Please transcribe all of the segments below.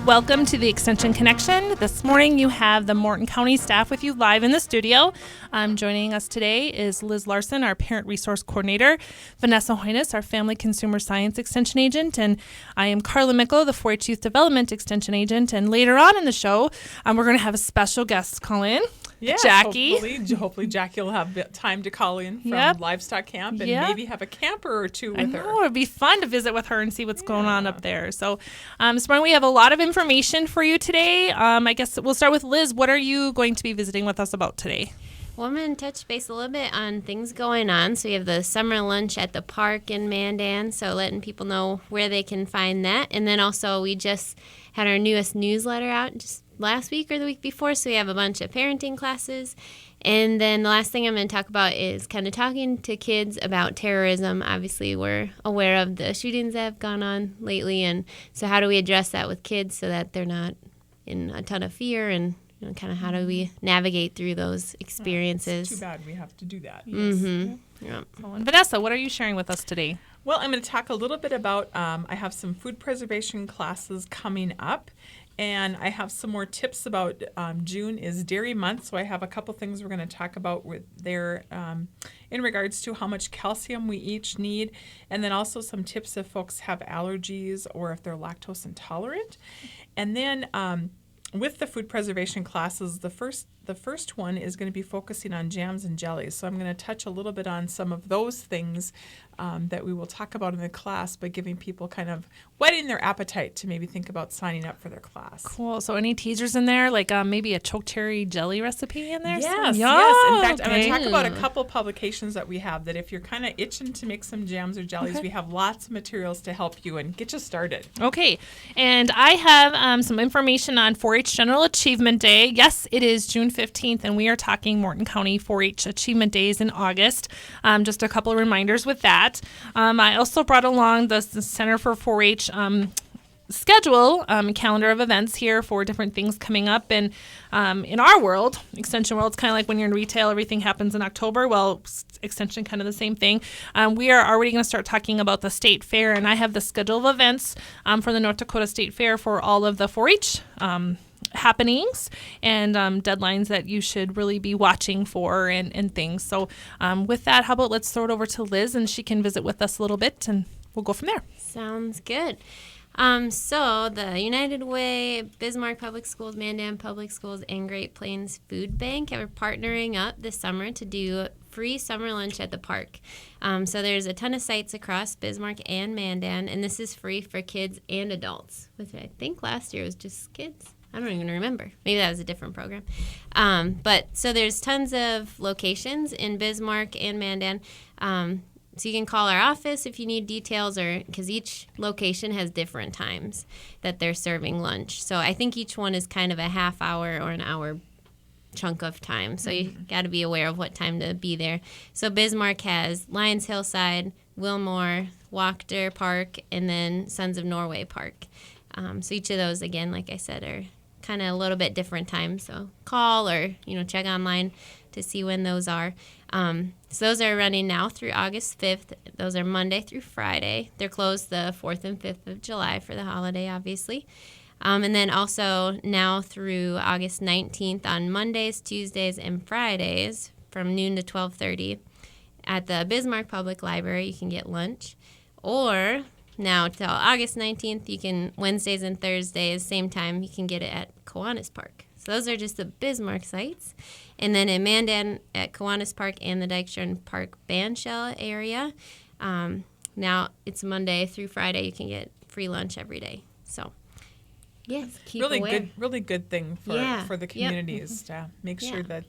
Welcome to the Extension Connection. This morning you have the Morton County staff with you live in the studio. Joining us today is Liz Larson, our Parent Resource Coordinator, Vanessa Hoynes, our Family Consumer Science Extension Agent, and I am Carla Mickle, the 4-H Youth Development Extension Agent. And later on in the show, we're going to have a special guest call in. Yeah, Jackie. Hopefully Jackie will have time to call in from Livestock Camp and maybe have a camper or two with her. I know, it'd be fun to visit with her and see what's going on up there. So this morning we have a lot of information for you today. I guess we'll start with Liz. What are you going to be visiting with us about today? Well, I'm going to touch base a little bit on things going on. So we have the summer lunch at the park in Mandan, so letting people know where they can find that. And then also we just had our newest newsletter out just last week or the week before, so we have a bunch of parenting classes. And then the last thing I'm going to talk about is kind of talking to kids about terrorism. Obviously, we're aware of the shootings that have gone on lately, and so how do we address that with kids so that they're not in a ton of fear, and kind of how do we navigate through those experiences. It's too bad we have to do that. Yes. Mm-hmm. Yeah. And Vanessa, what are you sharing with us today? Well, I'm going to talk a little bit about, I have some food preservation classes coming up, and I have some more tips about June is Dairy Month, so I have a couple things we're going to talk about with there in regards to how much calcium we each need, and then also some tips if folks have allergies or if they're lactose intolerant. And then with the food preservation classes, the first one is going to be focusing on jams and jellies. So I'm going to touch a little bit on some of those things that we will talk about in the class, by giving people kind of whetting their appetite to maybe think about signing up for their class. Cool. So any teasers in there, like maybe a choke cherry jelly recipe in there? Yes, yes. In fact, I'm going to talk about a couple publications that we have that if you're kind of itching to make some jams or jellies, we have lots of materials to help you and get you started. Okay. And I have some information on 4-H General Achievement Day. Yes, it is June 15th, and we are talking Morton County 4-H Achievement Days in August. Just a couple of reminders with that. I also brought along the Center for 4-H schedule, calendar of events here for different things coming up. And in our world, Extension world, it's kind of like when you're in retail, everything happens in October. Well, Extension, kind of the same thing. We are already going to start talking about the state fair, and I have the schedule of events for the North Dakota State Fair for all of the 4-H happenings and deadlines that you should really be watching for and things. So with that, how about let's throw it over to Liz, and she can visit with us a little bit, and we'll go from there. Sounds good. So the United Way, Bismarck Public Schools, Mandan Public Schools, and Great Plains Food Bank are partnering up this summer to do free summer lunch at the park. So there's a ton of sites across Bismarck and Mandan, and this is free for kids and adults, which I think last year was just kids. I don't even remember. Maybe that was a different program. But so there's tons of locations in Bismarck and Mandan. So you can call our office if you need details, or because each location has different times that they're serving lunch. So I think each one is kind of a half hour or an hour chunk of time. So you got to be aware of what time to be there. So Bismarck has Lions Hillside, Wilmore, Wachter Park, and then Sons of Norway Park. So each of those, again, like I said, are kind of a little bit different times. So call or, check online to see when those are. So those are running now through August 5th. Those are Monday through Friday. They're closed the 4th and 5th of July for the holiday, obviously. And then also now through August 19th on Mondays, Tuesdays, and Fridays from noon to 12:30 at the Bismarck Public Library, you can get lunch. Or now till August 19th, you can, Wednesdays and Thursdays, same time, you can get it at Kiwanis Park. So those are just the Bismarck sites. And then in Mandan at Kiwanis Park and the Dykstra Park Bandshell area, now it's Monday through Friday, you can get free lunch every day. So yes, keep aware. Really good thing for the communities to make sure that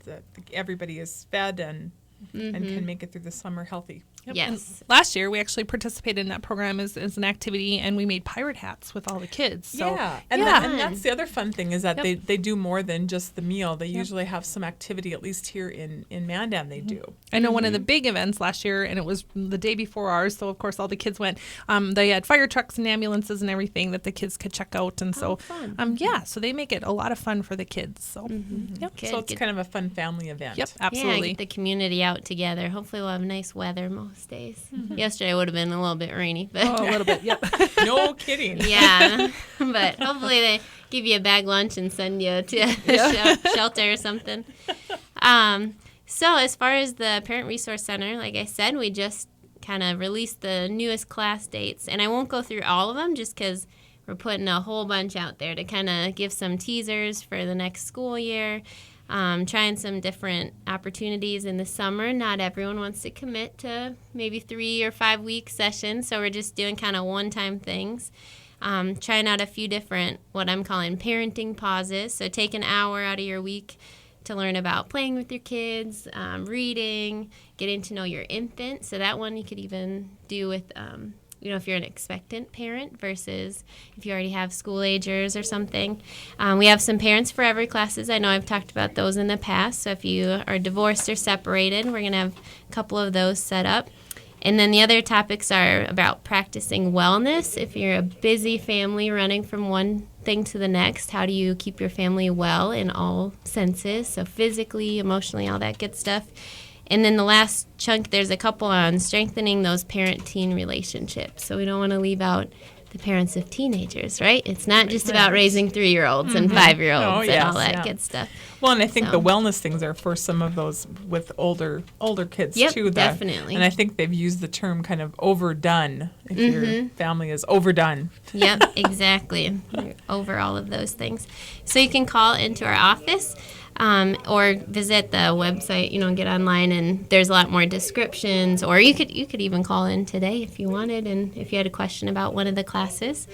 everybody is fed and can make it through the summer healthy. Yep. Yes. And last year, we actually participated in that program as an activity, and we made pirate hats with all the kids. So, and that's the other fun thing is that they do more than just the meal. They usually have some activity, at least here in Mandan they do. I know one of the big events last year, and it was the day before ours, so of course all the kids went. They had fire trucks and ambulances and everything that the kids could check out, and so so they make it a lot of fun for the kids. So, so it's kind of a fun family event. Yep, absolutely. Get the community out together. Hopefully we'll have nice weather most days. Yesterday would have been a little bit rainy, but a little bit. Yep. No kidding. Yeah, but hopefully they give you a bag lunch and send you to shelter or something. So as far as the Parent Resource Center, like I said, we just kind of released the newest class dates. And I won't go through all of them just because we're putting a whole bunch out there to kind of give some teasers for the next school year, trying some different opportunities in the summer. Not everyone wants to commit to maybe 3 or 5 week sessions, so we're just doing kind of one-time things. Trying out a few different, what I'm calling parenting pauses. So take an hour out of your week to learn about playing with your kids, reading, getting to know your infant. So that one you could even do with, if you're an expectant parent versus if you already have school agers or something. We have some Parents Forever classes. I know I've talked about those in the past. So if you are divorced or separated, we're going to have a couple of those set up. And then the other topics are about practicing wellness. If you're a busy family running from one thing to the next, how do you keep your family well in all senses? So physically, emotionally, all that good stuff. And then the last chunk, there's a couple on strengthening those parent-teen relationships. So we don't want to leave out the parents of teenagers, right? It's not just about raising 3-year-olds and 5-year-olds and all that good stuff. Well, and I think the wellness things are for some of those with older kids too. Definitely. And I think they've used the term kind of overdone if your family is overdone. Yep, exactly. You're over all of those things. So you can call into our office. Or visit the website, get online, and there's a lot more descriptions. Or you could even call in today if you wanted, and if you had a question about one of the classes.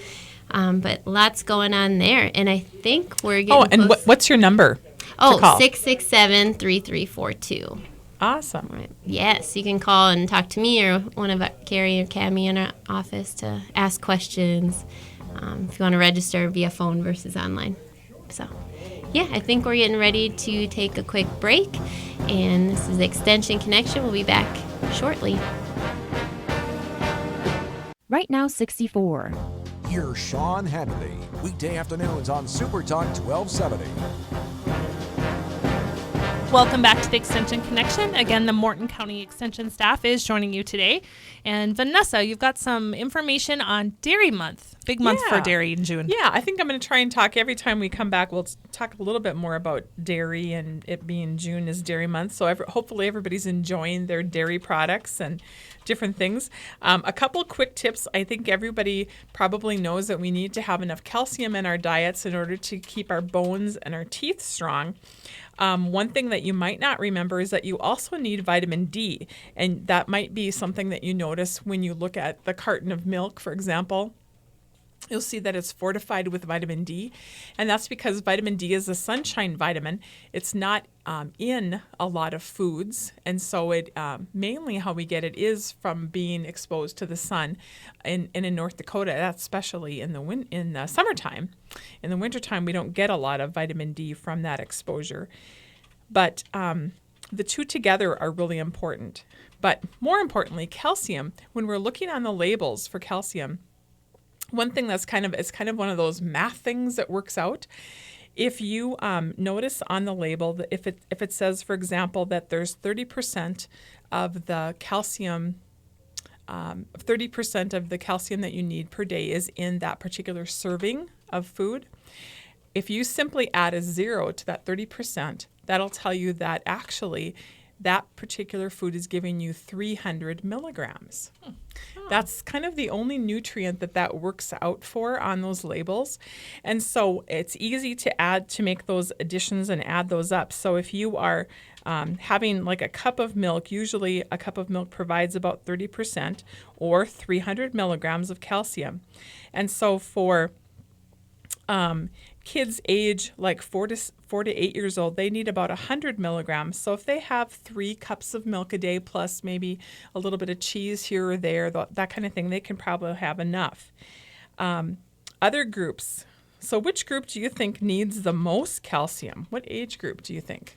But lots going on there, and I think we're getting and close. What's your number? Oh, 667-3342. Awesome. Right. Yes, you can call and talk to me or one of Carrie or Cammie in our office to ask questions. If you want to register via phone versus online. So. Yeah, I think we're getting ready to take a quick break, and this is Extension Connection. We'll be back shortly. Right Now 64. Here's Sean Hannity, weekday afternoons on Super Talk 1270. Welcome back to the Extension Connection. Again, the Morton County Extension staff is joining you today. And Vanessa, you've got some information on Dairy Month. Big month for dairy in June. Yeah, I think I'm going to try and talk every time we come back. We'll talk a little bit more about dairy, and it being June is Dairy Month. So hopefully everybody's enjoying their dairy products and different things. A couple quick tips. I think everybody probably knows that we need to have enough calcium in our diets in order to keep our bones and our teeth strong. One thing that you might not remember is that you also need vitamin D, and that might be something that you notice when you look at the carton of milk, for example. You'll see that it's fortified with vitamin D, and that's because vitamin D is a sunshine vitamin. It's not in a lot of foods, and so it mainly how we get it is from being exposed to the sun. And in North Dakota, that's especially in the summertime. In the wintertime, we don't get a lot of vitamin D from that exposure. But the two together are really important. But more importantly, calcium, when we're looking on the labels for calcium, one thing that's kind of one of those math things that works out. If you notice on the label that if it says, for example, that there's 30% of the calcium, 30% of the calcium that you need per day is in that particular serving of food. If you simply add a 0 to that 30%, that'll tell you that actually that particular food is giving you 300 milligrams. That's kind of the only nutrient that works out for on those labels. And so it's easy to make those additions and add those up. So if you are having like a cup of milk, usually a cup of milk provides about 30% or 300 milligrams of calcium. And so for kids age like 4 to 8 years old, they need about 100 milligrams. So if they have 3 cups of milk a day plus maybe a little bit of cheese here or there, that kind of thing, they can probably have enough. Other groups. So which group do you think needs the most calcium? What age group do you think?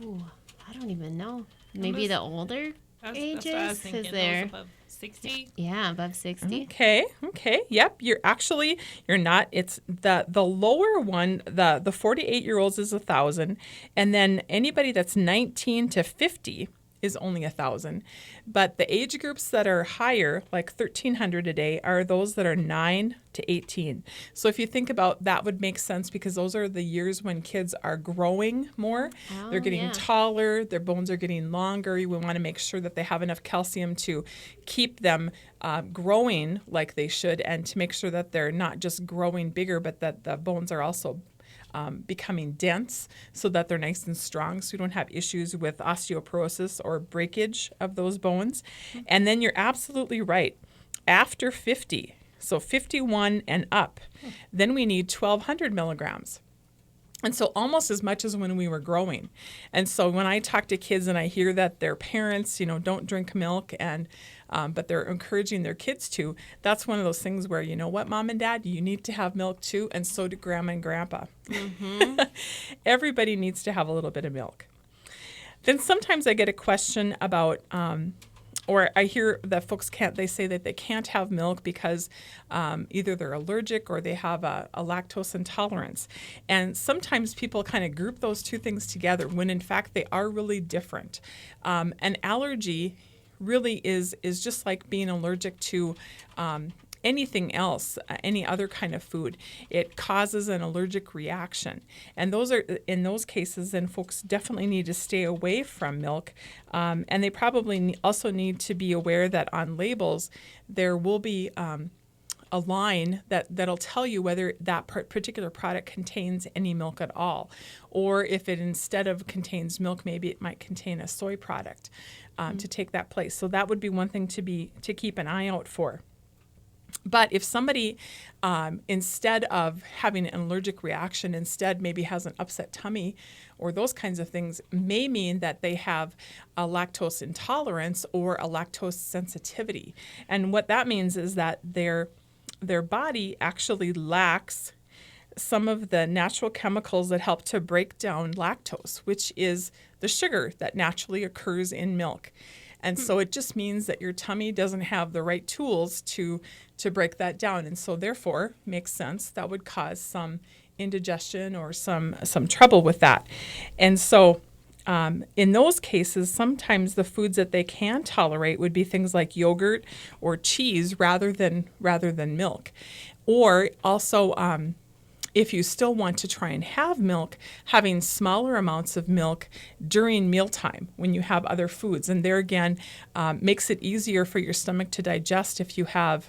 Ooh, I don't even know. Maybe the older ages? That's what I was thinking. Is there above 60? Yeah, above 60. Okay. Yep. You're not. It's the lower one, the 48-year-olds is 1,000. And then anybody that's 19 to 50 is only 1,000. But the age groups that are higher, like 1,300 a day, are those that are 9 to 18. So if you think about that, would make sense because those are the years when kids are growing more. They're getting taller, their bones are getting longer. We want to make sure that they have enough calcium to keep them growing like they should, and to make sure that they're not just growing bigger, but that the bones are also becoming dense so that they're nice and strong, so you don't have issues with osteoporosis or breakage of those bones. And then you're absolutely right. After 50, so 51 and up, then we need 1,200 milligrams. And so almost as much as when we were growing. And so when I talk to kids and I hear that their parents, don't drink milk, and but they're encouraging their kids to, that's one of those things where, you know what, Mom and Dad, you need to have milk too, and so do Grandma and Grandpa. Mm-hmm. Everybody needs to have a little bit of milk. Then sometimes I get a question about, or I hear that folks they say that they can't have milk because either they're allergic or they have a lactose intolerance. And sometimes people kind of group those two things together when in fact they are really different. An allergy really is just like being allergic to anything else, any other kind of food. It causes an allergic reaction. And in those cases, then folks definitely need to stay away from milk. And they probably also need to be aware that on labels, there will be a line that'll tell you whether that particular product contains any milk at all, or if it instead of contains milk, maybe it might contain a soy product to take that place. So that would be one thing to keep an eye out for. But if somebody, instead of having an allergic reaction, instead maybe has an upset tummy or those kinds of things, may mean that they have a lactose intolerance or a lactose sensitivity. And what that means is that their body actually lacks some of the natural chemicals that help to break down lactose, which is the sugar that naturally occurs in milk. And so it just means that your tummy doesn't have the right tools to break that down. And so therefore, makes sense, that would cause some indigestion or some trouble with that. And so in those cases, sometimes the foods that they can tolerate would be things like yogurt or cheese rather than milk. Or also, if you still want to try and have milk, having smaller amounts of milk during mealtime when you have other foods. And there again, makes it easier for your stomach to digest if you have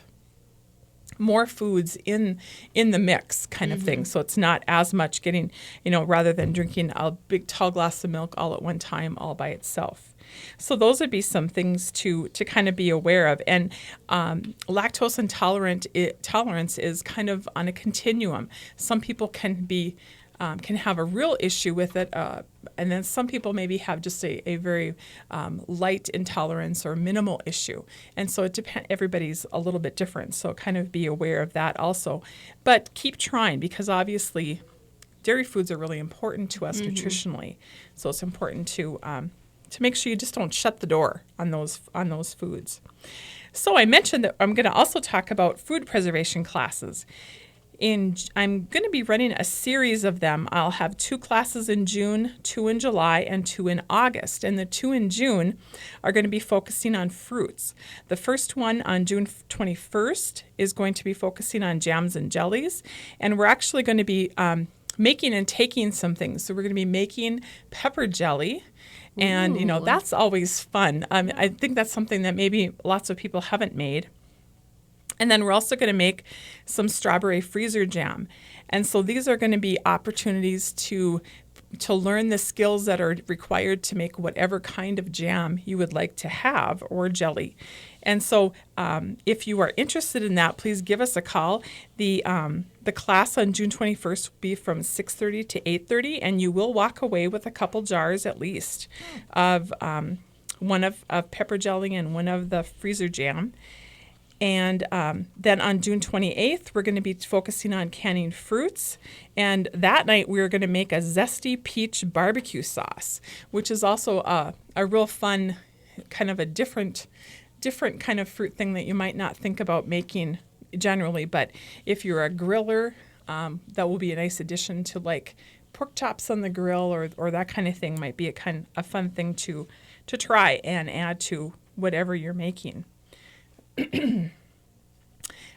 more foods in the mix kind of thing. So it's not as much getting, rather than drinking a big tall glass of milk all at one time, all by itself. So those would be some things to kind of be aware of. And lactose tolerance is kind of on a continuum. Some people can have a real issue with it, and then some people maybe have just a very light intolerance or minimal issue. And so it depends. Everybody's a little bit different, so kind of be aware of that also. But keep trying, because obviously dairy foods are really important to us nutritionally. So it's important to make sure you just don't shut the door on those foods. So I mentioned that I'm going to also talk about food preservation classes. I'm going to be running a series of them. I'll have 2 classes in June, 2 in July, and 2 in August. And the 2 in June are going to be focusing on fruits. The first one on June 21st is going to be focusing on jams and jellies. And we're actually going to be making and taking some things. So we're going to be making pepper jelly. And, that's always fun. I think that's something that maybe lots of people haven't made. And then we're also going to make some strawberry freezer jam. And so these are going to be opportunities to learn the skills that are required to make whatever kind of jam you would like to have, or jelly. And so if you are interested in that, please give us a call. The class on June 21st will be from 6:30 to 8:30, and you will walk away with a couple jars at least of one of pepper jelly and one of the freezer jam. And then on June 28th, we're going to be focusing on canning fruits. And that night, we're going to make a zesty peach barbecue sauce, which is also a real fun, kind of a different kind of fruit thing that you might not think about making generally. But if you're a griller, that will be a nice addition to like pork chops on the grill or that kind of thing. Might be a fun thing to to try and add to whatever you're making.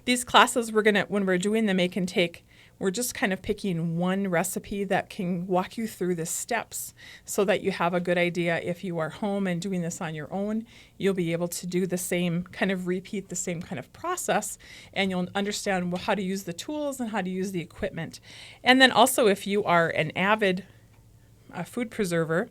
These classes when we're doing the make and take, we're just kind of picking one recipe that can walk you through the steps so that you have a good idea. If you are home and doing this on your own, you'll be able to do the same, kind of repeat the same kind of process, and you'll understand how to use the tools and how to use the equipment. And then also, if you are an avid food preserver,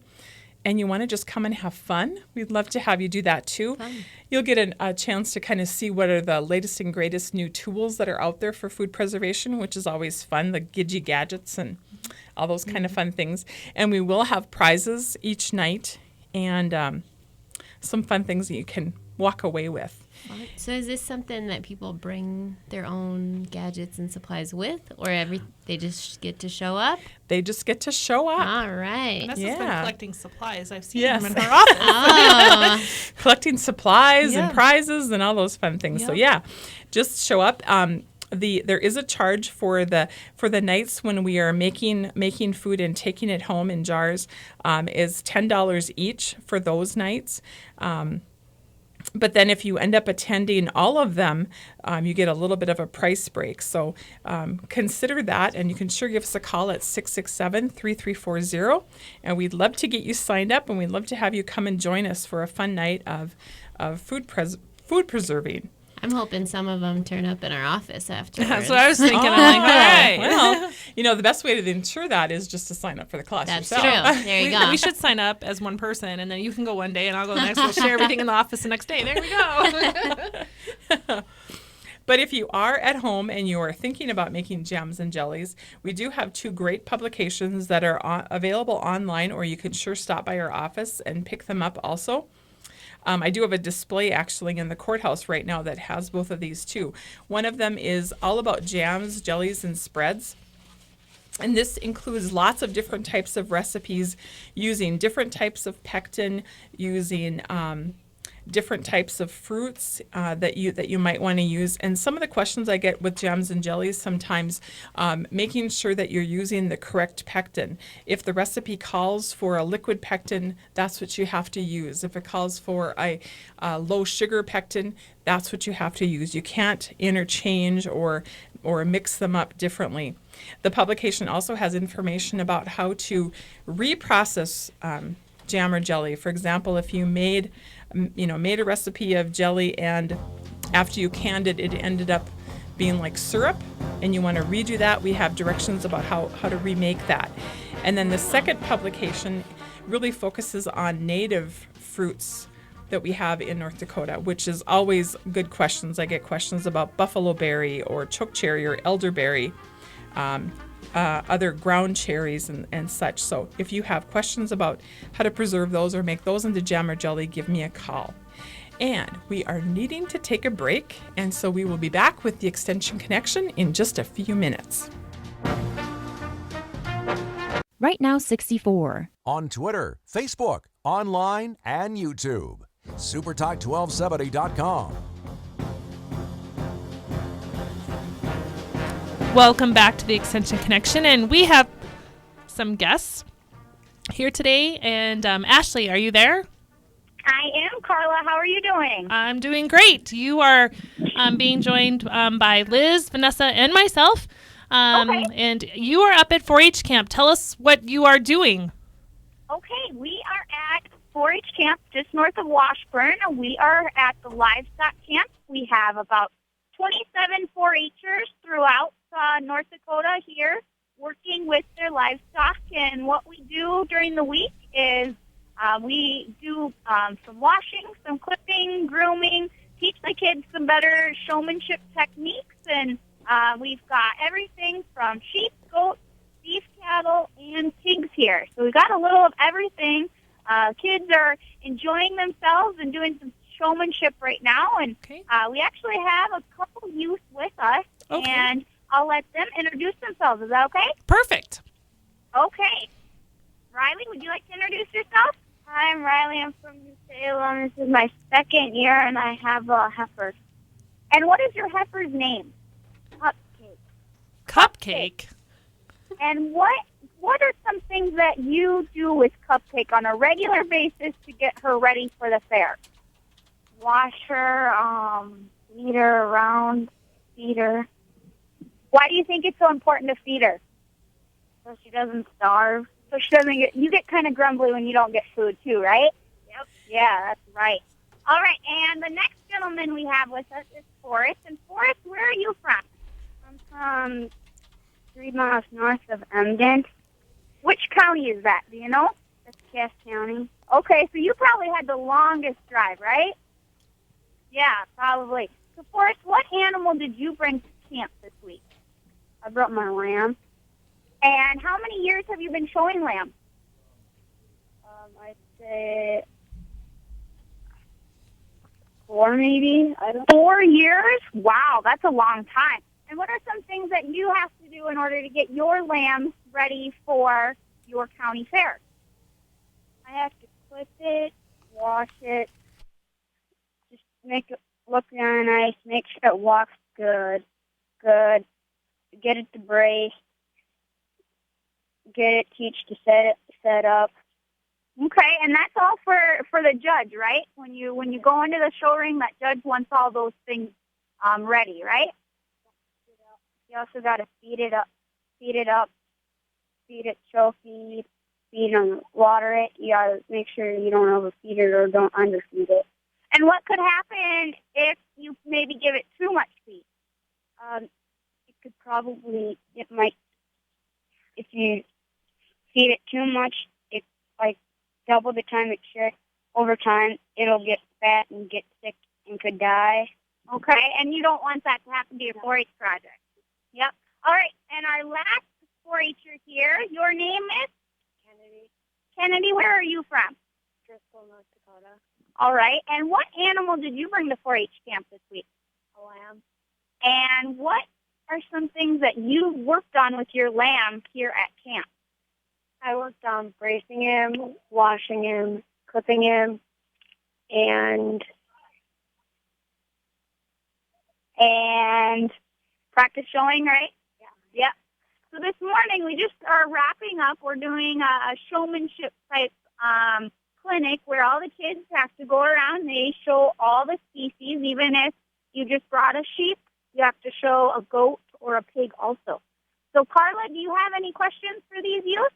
and you want to just come and have fun, we'd love to have you do that too. Fun. You'll get a chance to kind of see what are the latest and greatest new tools that are out there for food preservation, which is always fun, the Gidgy gadgets and all those kind of fun things. And we will have prizes each night and some fun things that you can walk away with. So is this something that people bring their own gadgets and supplies with, or they just get to show up? They just get to show up. All right. Vanessa's been collecting supplies. I've seen Yes. them in her office. Oh, Collecting supplies Yeah. and prizes and all those fun things. So Yep. just show up. There is a charge for the nights when we are making food and taking it home in jars, is $10 each for those nights. But then if you end up attending all of them, you get a little bit of a price break. So consider that, and you can sure give us a call at 667-3340. And we'd love to get you signed up, and we'd love to have you come and join us for a fun night of food preserving. I'm hoping some of them turn up in our office afterwards. That's what I was thinking. I'm like, all right. Well, the best way to ensure that is just to sign up for the class That's yourself. true. There you go. We should sign up as one person, and then you can go one day, and I'll go the next. We'll share everything in the office the next day. There we go. But if you are at home and you are thinking about making jams and jellies, we do have 2 great publications that are available online, or you can sure stop by our office and pick them up also. I do have a display actually in the courthouse right now that has both of these too. One of them is all about jams, jellies, and spreads. And this includes lots of different types of recipes using different types of pectin, using different types of fruits that you might want to use. And some of the questions I get with jams and jellies sometimes, making sure that you're using the correct pectin. If the recipe calls for a liquid pectin, that's what you have to use. If it calls for a low sugar pectin, that's what you have to use. You can't interchange or mix them up differently. The publication also has information about how to reprocess jam or jelly. For example, if you made a recipe of jelly and after you canned it, it ended up being like syrup and you want to redo that, we have directions about how to remake that. And then the second publication really focuses on native fruits that we have in North Dakota, which is always good questions. I get questions about buffalo berry or chokecherry or elderberry, other ground cherries and such. So if you have questions about how to preserve those or make those into jam or jelly, give me a call. And we are needing to take a break, and so we will be back with the Extension Connection in just a few minutes. Right Now 64. On Twitter, Facebook, online, and YouTube. supertalk1270.com. Welcome back to the Extension Connection, and we have some guests here today. And Ashley, are you there? I am, Carla. How are you doing? I'm doing great. You are being joined by Liz, Vanessa, and myself. Okay. And you are up at 4-H camp. Tell us what you are doing. Okay, we are at 4-H camp just north of Washburn. We are at the Livestock Camp. We have about 27 4-H'ers throughout North Dakota here working with their livestock. And what we do during the week is we do some washing, some clipping, grooming, teach the kids some better showmanship techniques. And we've got everything from sheep, goats, beef cattle, and pigs here. So we've got a little of everything. Kids are enjoying themselves and doing some showmanship right now. And Okay. we actually have a couple youth with us. Okay. And I'll let them introduce themselves. Is that okay? Perfect. Okay. Riley, would you like to introduce yourself? Hi, I'm Riley. I'm from New Salem. This is my second year, and I have a heifer. And what is your heifer's name? Cupcake. Cupcake. And what are some things that you do with Cupcake on a regular basis to get her ready for the fair? Wash her, feed her around, feed her. Why do you think it's so important to feed her? So she doesn't starve. So she doesn't get. You get kind of grumbly when you don't get food too, right? Yep. Yeah, that's right. All right, and the next gentleman we have with us is Forrest. And Forrest, where are you from? I'm from 3 miles north of Emden. Which county is that? Do you know? That's Cass County. Okay, so you probably had the longest drive, right? Yeah, probably. So, Forrest, what animal did you bring to camp this week? I brought my lamb. And how many years have you been showing lamb? I'd say 4 maybe. I don't know. 4 years? Wow, that's a long time. And what are some things that you have to do in order to get your lamb ready for your county fair? I have to clip it, wash it, just make it look nice, make sure it walks good, get it to brace, get it teach to set up. Okay, and that's all for the judge, right? When you go into the show ring, that judge wants all those things ready, right? You also got to feed it, show feed them, water it. You got to make sure you don't overfeed it or don't underfeed it. And what could happen if you maybe give it too much feed? It might, if you feed it too much, it like double the time it should. Over time, it'll get fat and get sick and could die. Okay, and you don't want that to happen to your 4-H project. Yep. All right, and our last 4-H'er here, your name is? Kennedy. Kennedy, where are you from? Driscoll, North Dakota. All right, and what animal did you bring to 4-H camp this week? A lamb. And what are some things that you worked on with your lamb here at camp? I worked on bracing him, washing him, clipping him, and practice showing, right? Yeah. Yep. So this morning we just are wrapping up. We're doing a showmanship type clinic where all the kids have to go around. They show all the species. Even if you just brought a sheep, you have to show a goat or a pig also. So Carla, do you have any questions for these youth?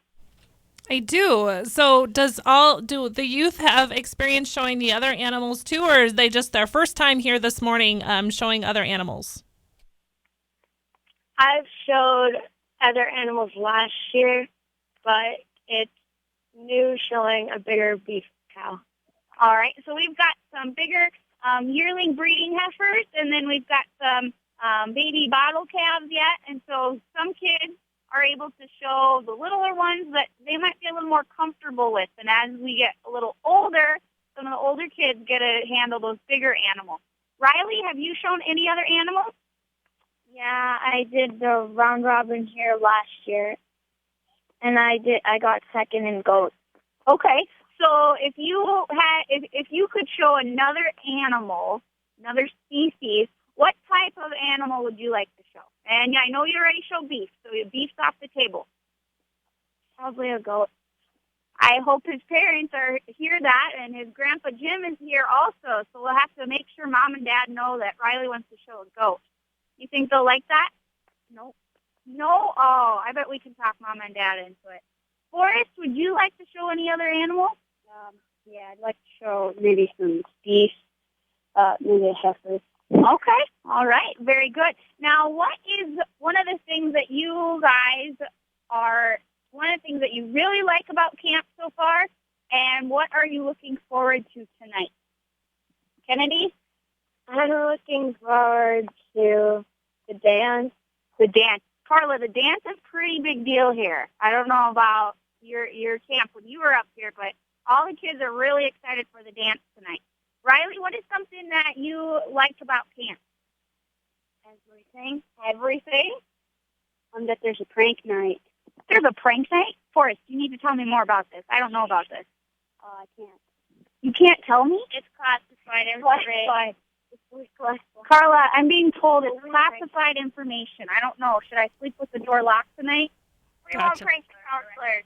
I do. So do the youth have experience showing the other animals too, or is they just their first time here this morning showing other animals? I've showed other animals last year, but it's new showing a bigger beef cow. All right, so we've got some bigger yearling breeding heifers, and then we've got some baby bottle calves yet, and so some kids are able to show the littler ones that they might be a little more comfortable with, and as we get a little older, some of the older kids get to handle those bigger animals. Riley, have you shown any other animals? Yeah, I did the round robin here last year, and I got second in goats. Okay, so if you could show another animal, another species, what type of animal would you like to show? And yeah, I know you already showed beef, so beef's off the table. Probably a goat. I hope his parents hear that, and his grandpa Jim is here also, so we'll have to make sure Mom and Dad know that Riley wants to show a goat. You think they'll like that? Nope. No? Oh, I bet we can talk Mom and Dad into it. Forrest, would you like to show any other animal? Yeah, I'd like to show maybe some beef, maybe a heifer. Okay. All right. Very good. Now, what is one of the things that you really like about camp so far, and what are you looking forward to tonight? Kennedy? I'm looking forward to the dance. The dance. Carla, the dance is a pretty big deal here. I don't know about your camp when you were up here, but all the kids are really excited for the dance tonight. Riley, what is something that you liked about camp? Everything. Everything? That there's a prank night. There's a prank night? Forrest, you need to tell me more about this. I don't know about this. Oh, I can't. You can't tell me? It's classified information. Carla, I'm being told it's classified information. I don't know. Should I sleep with the door locked tonight? We won't Gotcha. prank the counselors.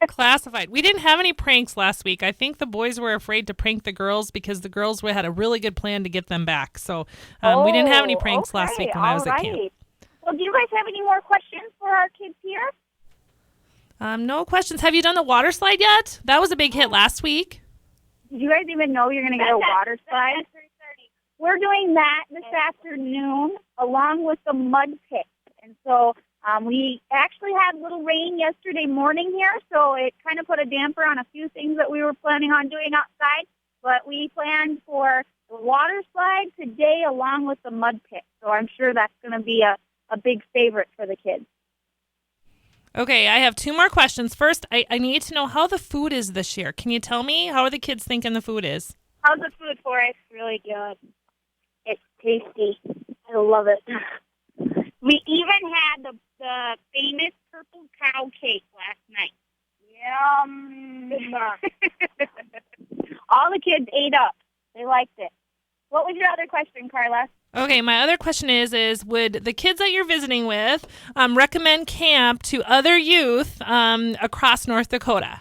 Classified. We didn't have any pranks last week. I think the boys were afraid to prank the girls because the girls had a really good plan to get them back. So we didn't have any pranks last week when I was at camp. Well, do you guys have any more questions for our kids here? No questions. Have you done the water slide yet? That was a big hit last week. Did you guys even know you're going to get a water slide? We're doing that this afternoon along with the mud pit. And so we actually had a little rain yesterday morning here, so it kind of put a damper on a few things that we were planning on doing outside. But we planned for the water slide today along with the mud pit. So I'm sure that's going to be a big favorite for the kids. Okay, I have two more questions. First, I need to know how the food is this year. Can you tell me how are the kids thinking the food is? How's the food for us? Really good. It's tasty. I love it. We even had the famous purple cow cake last night. Yum. All the kids ate up. They liked it. What was your other question, Carla? Okay, my other question is would the kids that you're visiting with recommend camp to other youth across North Dakota?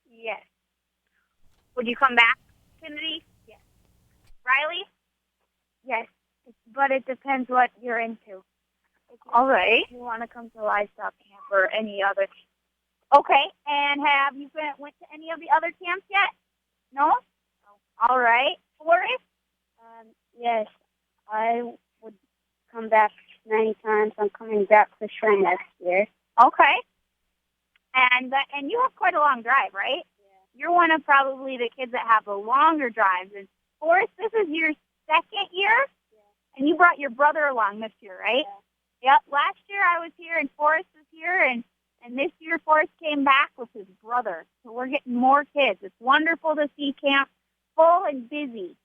Yes. Would you come back, Kennedy? Yes. Riley? Yes, but it depends what you're into. All right. If you want to come to Livestock Camp or any other. Okay, and have you went to any of the other camps yet? No? All right. Forrest? Yes, I would come back many times. I'm coming back for sure next year. Okay. And you have quite a long drive, right? Yeah. You're one of probably the kids that have the longer drives. And Forrest, this is your second year? Yeah. And you brought your brother along this year, right? Yeah. Yep. Last year I was here and Forrest was here, and this year Forrest came back with his brother. So we're getting more kids. It's wonderful to see camp full and busy.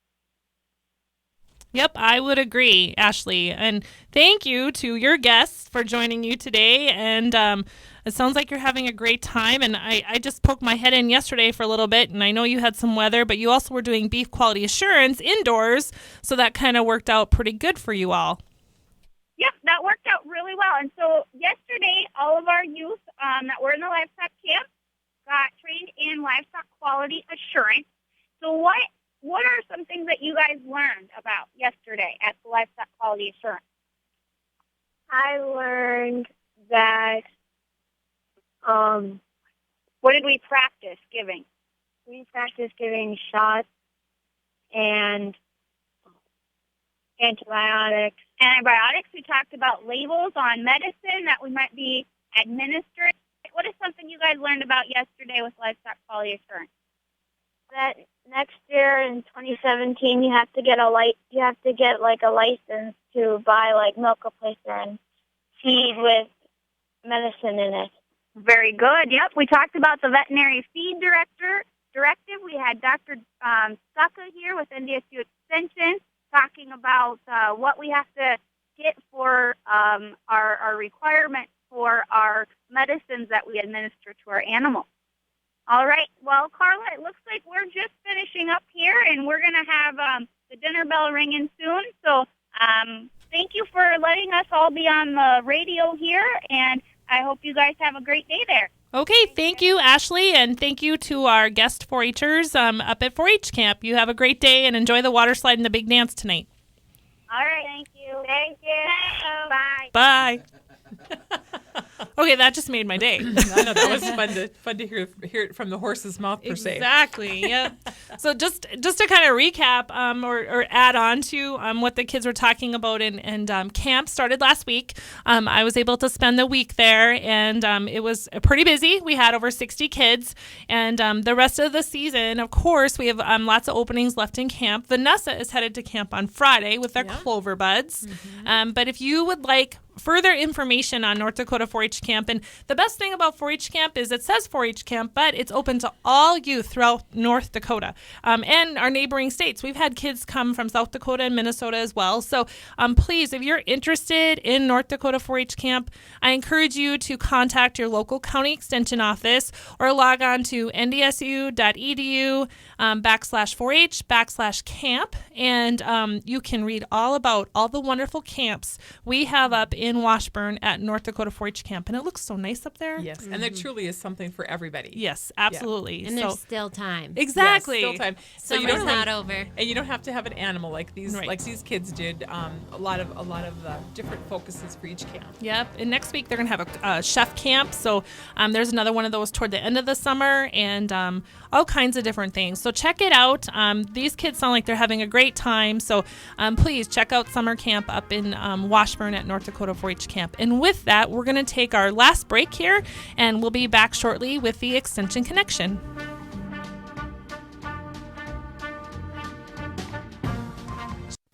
Yep, I would agree, Ashley. And thank you to your guests for joining you today. And it sounds like you're having a great time. And I just poked my head in yesterday for a little bit, and I know you had some weather, but you also were doing beef quality assurance indoors, so that kind of worked out pretty good for you all. Yep, that worked out really well. And so yesterday, all of our youth that were in the livestock camp got trained in livestock quality assurance. So what are some things that you guys learned about yesterday at the Livestock Quality Assurance? I learned that, what did we practice giving? We practiced giving shots and antibiotics. Antibiotics, we talked about labels on medicine that we might be administering. What is something you guys learned about yesterday with Livestock Quality Assurance? That next year in 2017, you have to get a license to buy like milk replacer and feed with medicine in it. Very good. Yep. We talked about the veterinary feed directive. We had Dr. Sucka here with NDSU Extension talking about what we have to get for our requirements for our medicines that we administer to our animals. All right. Well, Carla, it looks like we're just finishing up here, and we're going to have the dinner bell ringing soon. So thank you for letting us all be on the radio here, and I hope you guys have a great day there. Okay, thank you, Ashley, and thank you to our guest 4-H'ers up at 4-H camp. You have a great day and enjoy the water slide and the big dance tonight. All right. Thank you. Thank you. Bye. Bye. Okay, that just made my day. I know that was fun to hear it from the horse's mouth per se. Exactly. Yeah. So just to kind of recap or add on to what the kids were talking about, and camp started last week. I was able to spend the week there, and it was pretty busy. We had over 60 kids, and the rest of the season, of course, we have lots of openings left in camp. Vanessa is headed to camp on Friday with their Clover Buds. Mm-hmm. But if you would like further information on North Dakota 4-H Camp, and the best thing about 4-H Camp is it says 4-H Camp, but it's open to all youth throughout North Dakota and our neighboring states. We've had kids come from South Dakota and Minnesota as well. So please, if you're interested in North Dakota 4-H Camp, I encourage you to contact your local county extension office or log on to ndsu.edu /4H/camp, and you can read all about all the wonderful camps we have up in Washburn at North Dakota 4-H Camp. And it looks so nice up there. Yes, and there truly is something for everybody. Yes, absolutely. And there's still time. Exactly. Yes, still time. So Summer's not over. And you don't have to have an animal like these Right. these kids did. A lot of different focuses for each camp. Yep. And next week they're going to have a chef camp. So there's another one of those toward the end of the summer, and all kinds of different things. So check it out. These kids sound like they're having a great time. So please check out summer camp up in Washburn at North Dakota 4-H Camp. And with that, we're going to take our last break here, and we'll be back shortly with the Extension Connection.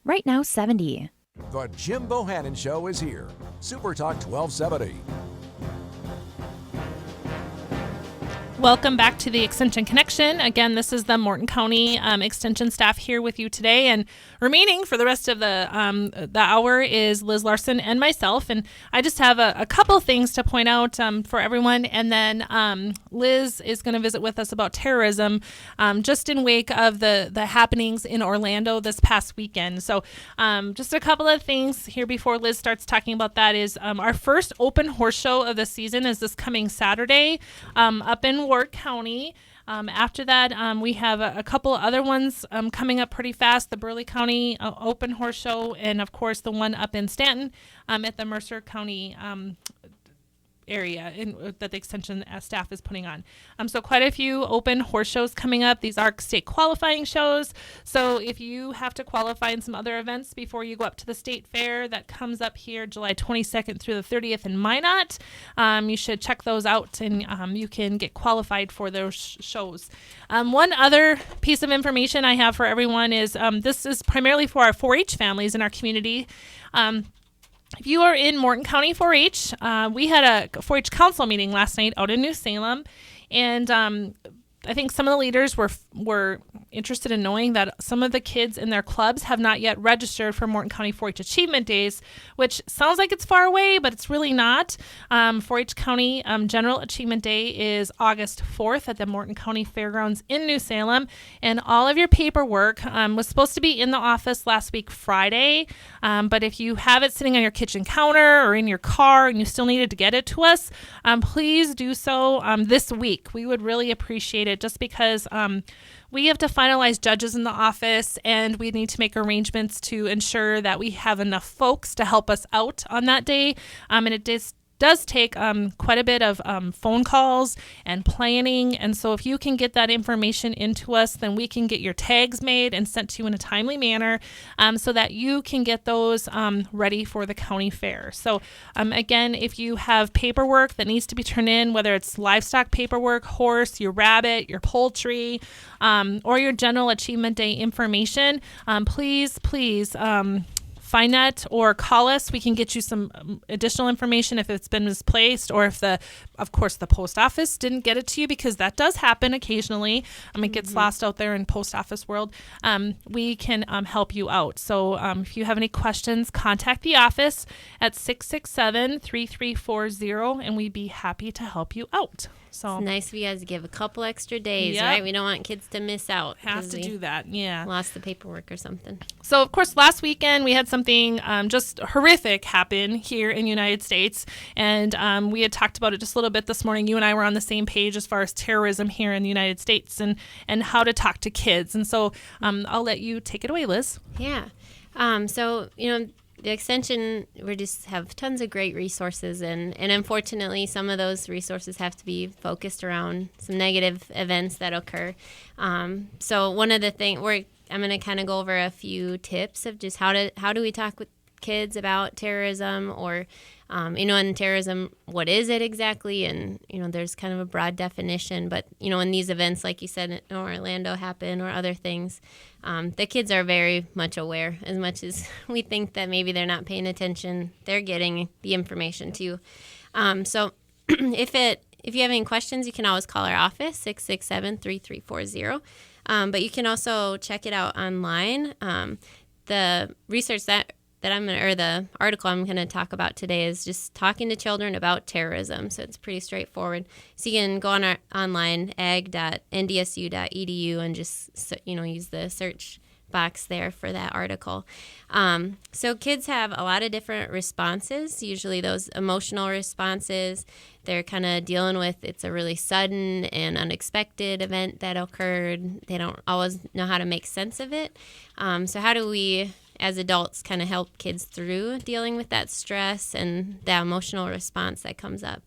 Right now, 70. The Jim Bohannon Show is here. Super Talk 1270. Welcome back to the Extension Connection. Again, this is the Morton County Extension staff here with you today, and remaining for the rest of the hour is Liz Larson and myself. And I just have a couple things to point out for everyone, and then Liz is going to visit with us about terrorism, just in wake of the happenings in Orlando this past weekend. So just a couple of things here before Liz starts talking about that is our first open horse show of the season is this coming Saturday up in Ward County. After that, we have a couple other ones coming up pretty fast. The Burleigh County Open Horse Show, and of course the one up in Stanton at the Mercer County area that the extension staff is putting on. So quite a few open horse shows coming up. These are state qualifying shows. So if you have to qualify in some other events before you go up to the state fair that comes up here July 22nd through the 30th in Minot, you should check those out, and you can get qualified for those shows. One other piece of information I have for everyone is this is primarily for our 4-H families in our community. If you are in Morton County 4-H, we had a 4-H council meeting last night out in New Salem, and I think some of the leaders were interested in knowing that some of the kids in their clubs have not yet registered for Morton County 4-H Achievement Days, which sounds like it's far away, but it's really not. 4-H County General Achievement Day is August 4th at the Morton County Fairgrounds in New Salem, and all of your paperwork was supposed to be in the office last week Friday, but if you have it sitting on your kitchen counter or in your car and you still needed to get it to us, please do so this week. We would really appreciate it, just because we have to finalize judges in the office, and we need to make arrangements to ensure that we have enough folks to help us out on that day. And it does take quite a bit of phone calls and planning. And so if you can get that information into us, then we can get your tags made and sent to you in a timely manner so that you can get those ready for the county fair. So again, if you have paperwork that needs to be turned in, whether it's livestock paperwork, horse, your rabbit, your poultry, or your General Achievement Day information, please find that or call us. We can get you some additional information if it's been misplaced, or if of course the post office didn't get it to you, because that does happen occasionally. It gets lost out there in post office world. We can help you out. So if you have any questions, contact the office at 667-3340, and we'd be happy to help you out. So it's nice of you guys to give a couple extra days, Yep. right? We don't want kids to miss out. Have to do that, yeah. Lost the paperwork or something. So, of course, last weekend we had something just horrific happen here in the United States, and we had talked about it just a little bit this morning. You and I were on the same page as far as terrorism here in the United States and how to talk to kids. And so I'll let you take it away, Liz. Yeah. The extension, we just have tons of great resources, and unfortunately some of those resources have to be focused around some negative events that occur. So one of the things I'm going to kind of go over a few tips of just how do we talk with kids about terrorism, or in terrorism, what is it exactly? And there's kind of a broad definition, but when these events, like you said, in Orlando happen or other things, the kids are very much aware. As much as we think that maybe they're not paying attention, they're getting the information too. So if you have any questions, you can always call our office, 667-3340. But you can also check it out online. The research the article I'm going to talk about today is just talking to children about terrorism. So it's pretty straightforward. So you can go on online, ag.ndsu.edu, and just use the search box there for that article. So kids have a lot of different responses, usually those emotional responses. They're kind of dealing with it's a really sudden and unexpected event that occurred. They don't always know how to make sense of it. So how do we, as adults, kind of help kids through dealing with that stress and that emotional response that comes up?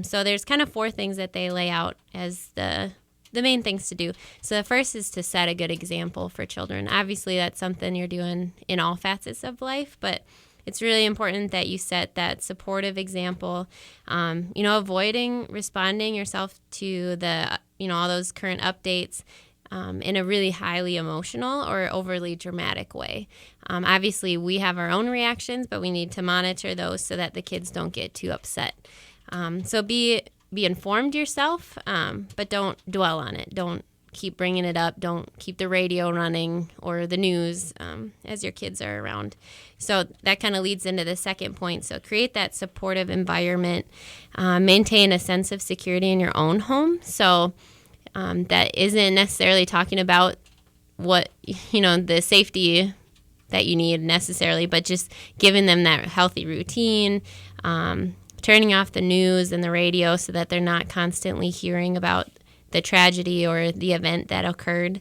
So there's kind of 4 things that they lay out as the main things to do. So the first is to set a good example for children. Obviously, that's something you're doing in all facets of life, but it's really important that you set that supportive example. Avoiding responding yourself to the, all those current updates in a really highly emotional or overly dramatic way. Obviously, we have our own reactions, but we need to monitor those so that the kids don't get too upset. So be informed yourself, but don't dwell on it. Don't keep bringing it up. Don't keep the radio running or the news as your kids are around. So that kind of leads into the second point. So create that supportive environment. Maintain a sense of security in your own home. So that isn't necessarily talking about what, the safety that you need necessarily, but just giving them that healthy routine, turning off the news and the radio so that they're not constantly hearing about the tragedy or the event that occurred.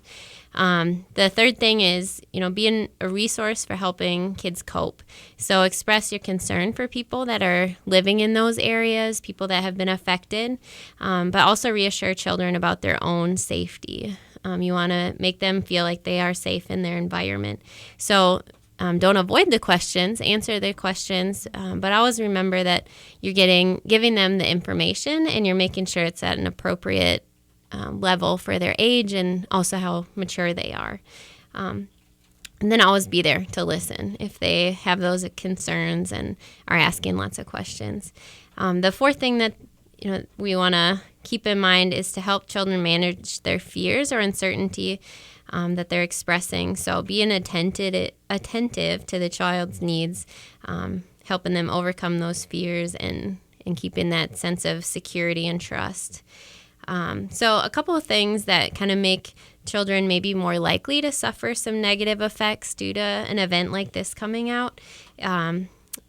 The third thing is, being a resource for helping kids cope. So express your concern for people that are living in those areas, people that have been affected, but also reassure children about their own safety. You want to make them feel like they are safe in their environment. So don't avoid the questions, answer their questions, but always remember that you're giving them the information and you're making sure it's at an appropriate level for their age and also how mature they are. And then always be there to listen if they have those concerns and are asking lots of questions. The fourth thing that we want to keep in mind is to help children manage their fears or uncertainty that they're expressing. So being attentive to the child's needs, helping them overcome those fears and keeping that sense of security and trust. So a couple of things that kind of make children maybe more likely to suffer some negative effects due to an event like this coming out.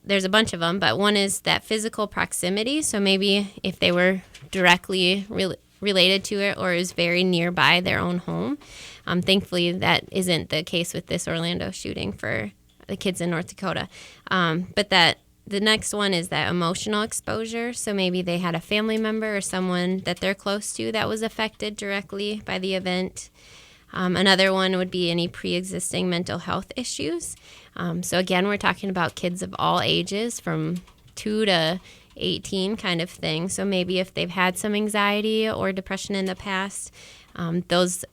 There's a bunch of them, but one is that physical proximity. So maybe if they were directly related to it or is very nearby their own home. Thankfully, that isn't the case with this Orlando shooting for the kids in North Dakota. But that the next one is that emotional exposure. So maybe they had a family member or someone that they're close to that was affected directly by the event. Another one would be any pre-existing mental health issues. So again, we're talking about kids of all ages from 2 to 18 kind of thing. So maybe if they've had some anxiety or depression in the past, those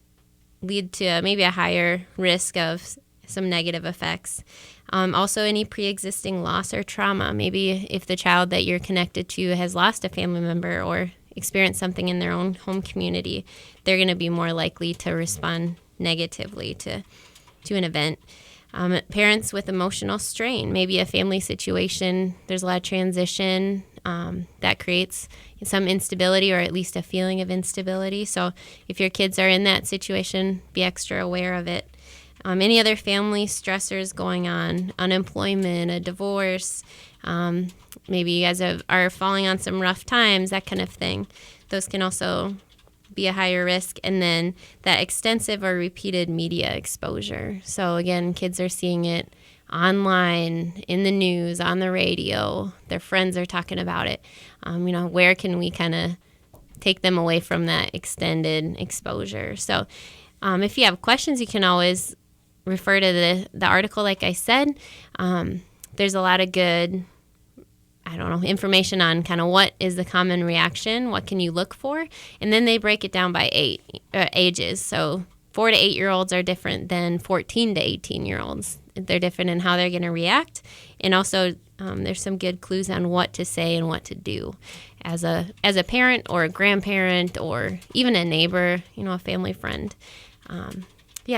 lead to maybe a higher risk of some negative effects. Also, any pre-existing loss or trauma. Maybe if the child that you're connected to has lost a family member or experienced something in their own home community, they're going to be more likely to respond negatively to an event. Parents with emotional strain. Maybe a family situation, there's a lot of transition that creates some instability or at least a feeling of instability. So if your kids are in that situation, be extra aware of it. Any other family stressors going on, unemployment, a divorce, maybe you guys are falling on some rough times, that kind of thing. Those can also be a higher risk. And then that extensive or repeated media exposure. So again, kids are seeing it online, in the news, on the radio. Their friends are talking about it. Where can we kind of take them away from that extended exposure? So if you have questions, you can always refer to the article, like I said. There's a lot of good, information on kind of what is the common reaction, what can you look for, and then they break it down by ages. So 4 to 8-year-olds are different than 14 to 18-year-olds. They're different in how they're going to react, and also there's some good clues on what to say and what to do as a parent or a grandparent or even a neighbor, a family friend.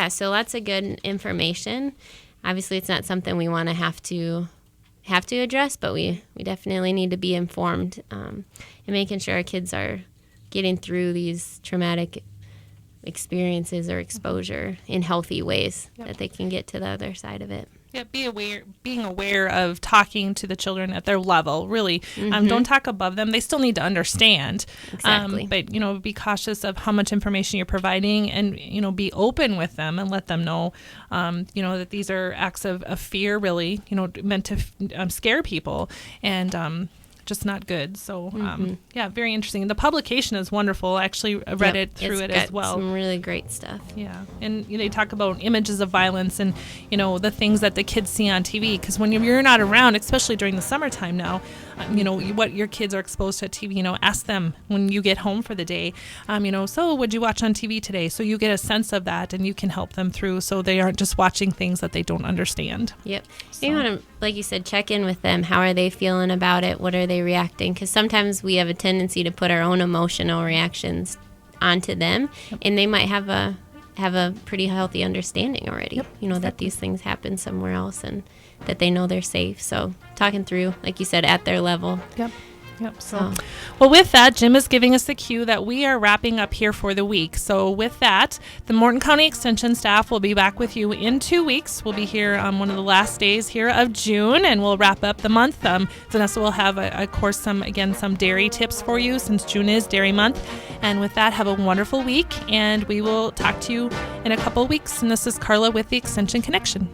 So lots of good information. Obviously, it's not something we want to have to address, but we definitely need to be informed and making sure our kids are getting through these traumatic experiences or exposure in healthy ways that they can get to the other side of it. Yeah, being aware of talking to the children at their level, really. Don't talk above them. They still need to understand. Exactly. But, be cautious of how much information you're providing and, be open with them and let them know, that these are acts of fear, really, meant to scare people and just not good. So, very interesting. The publication is wonderful. I actually read it through it as well. Some really great stuff. Yeah. And they talk about images of violence and, the things that the kids see on TV. Because when you're not around, especially during the summertime now, what your kids are exposed to at TV, ask them when you get home for the day, so what'd you watch on TV today? So you get a sense of that and you can help them through so they aren't just watching things that they don't understand. Yep. So you want to, like you said, check in with them. How are they feeling about it? What are they reacting? Because sometimes we have a tendency to put our own emotional reactions onto them, and they might have a pretty healthy understanding already. That these things happen somewhere else and that they know they're safe. So talking through, like you said, at their level. Yep. So, well, with that, Jim is giving us the cue that we are wrapping up here for the week. So with that, the Morton County Extension staff will be back with you in 2 weeks. We'll be here on one of the last days here of June, and we'll wrap up the month. Vanessa will have, of course, some dairy tips for you since June is Dairy Month. And with that, have a wonderful week, and we will talk to you in a couple of weeks. And this is Carla with the Extension Connection.